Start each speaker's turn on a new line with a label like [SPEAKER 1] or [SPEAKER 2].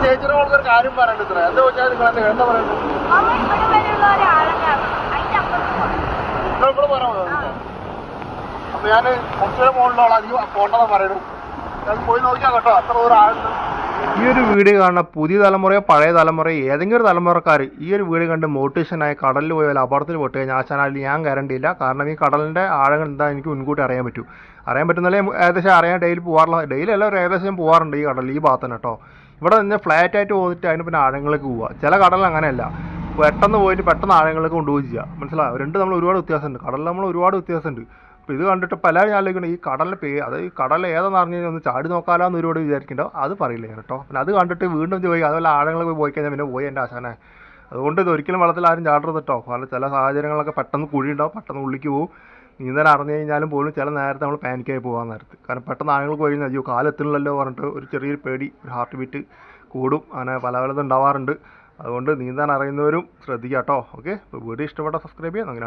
[SPEAKER 1] ചേച്ചിയുടെ മോൾക്ക് ഒരു കാര്യം പറയണ്ടത്ര എന്താ വെച്ചാൽ നിങ്ങൾ എന്താ പറയുന്നത് ഇവിടെ പറയാമോ? അപ്പൊ ഞാൻ കൊച്ചിയുടെ മുകളിലുള്ള അധികം പോണ്ടെന്ന് പറയുന്നു. ഞാൻ പോയി നോക്കിയാൽ കേട്ടോ അത്ര ദൂരം ആഴുന്നു.
[SPEAKER 2] ഈ ഒരു വീഡിയോ കാണുന്ന പുതിയ തലമുറയോ പഴയ തലമുറയോ ഏതെങ്കിലും ഒരു തലമുറക്കാർ ഈ ഒരു വീഡിയോ കണ്ട് മോട്ടിവേഷനായി കടലിൽ പോയ അപകടത്തിൽ പെട്ട് കഴിഞ്ഞാൽ ആ ചാനലിൽ ഞാൻ ഗ്യാരണ്ടിയില്ല. കാരണം ഈ കടലിൻ്റെ ആഴങ്ങൾ എന്താ എനിക്ക് മുൻകൂട്ടി അറിയാൻ പറ്റും. അറിയാൻ പറ്റുന്നല്ലേ ഏകദേശം അറിയാൻ ഡെയിലി പോകാറുള്ള ഡെയിലി അല്ല ഒരു ഏകദേശം പോകാറുണ്ട് ഈ കടലിൽ ഈ ഭാഗത്ത് തന്നെ കേട്ടോ. ഇവിടെ നിന്ന് ഫ്ലാറ്റ് ആയിട്ട് പോയിട്ട് അതിന് പിന്നെ ആഴങ്ങളിലേക്ക് പോവുക. ചില കടലിൽ അങ്ങനെയല്ല, പെട്ടെന്ന് പോയിട്ട് പെട്ടെന്ന് ആഴങ്ങളിലേക്ക് കൊണ്ടുപോയി ചെയ്യുക. മനസ്സിലാവും, രണ്ട് നമ്മൾ ഒരുപാട് വ്യത്യാസമുണ്ട്. കടലിൽ നമ്മൾ ഒരുപാട് വ്യത്യാസമുണ്ട്. അപ്പോൾ ഇത് കണ്ടിട്ട് പലരും ആലോചിക്കണം ഈ കടലിൻ്റെ അത് ഈ കടൽ ഏതെന്ന് പറഞ്ഞു കഴിഞ്ഞാൽ ഒന്ന് ചാടി നോക്കാമല്ലോ എന്ന് ഒരുപാട് വിചാരിക്കണ്ടോ. അത് പറയില്ല ഞാൻ കേട്ടോ. പിന്നെ അത് കണ്ടിട്ട് വീണ്ടും പോയി അതുപോലെ ആഴങ്ങളിൽ പോയി കഴിഞ്ഞാൽ പിന്നെ പോയി എൻ്റെ ആശാനെ. അതുകൊണ്ട് ഇത് ഒരിക്കലും വെള്ളത്തിൽ ആരും ചാടരുത് കേട്ടോ. കാരണം ചില സാഹചര്യങ്ങളൊക്കെ പെട്ടെന്ന് കുഴി ഉണ്ടാവും, പെട്ടെന്ന് ഉള്ളിലേക്ക് പോകും. നീന്തൽ അറിഞ്ഞു കഴിഞ്ഞാലും പോലും ചില നേരത്തെ നമ്മൾ പാനിക്കായി പോകാൻ നേരത്ത്. കാരണം പെട്ടെന്ന് ആഴങ്ങൾ പോയി കഴിഞ്ഞാൽ അയ്യോ കാലെത്തുന്നില്ലല്ലോ പറഞ്ഞിട്ട് ഒരു ചെറിയൊരു പേടി, ഒരു ഹാർട്ട് ബീറ്റ് കൂടും. അങ്ങനെ പല പലതും ഉണ്ടാവാറുണ്ട്. അതുകൊണ്ട് നീന്താൻ അറിയുന്നവരും ശ്രദ്ധിക്കുക കേട്ടോ. ഓക്കെ, ഇപ്പോൾ വീഡിയോ ഇഷ്ടപ്പെട്ട സബ്സ്ക്രൈബ് ചെയ്യാം. അങ്ങനെ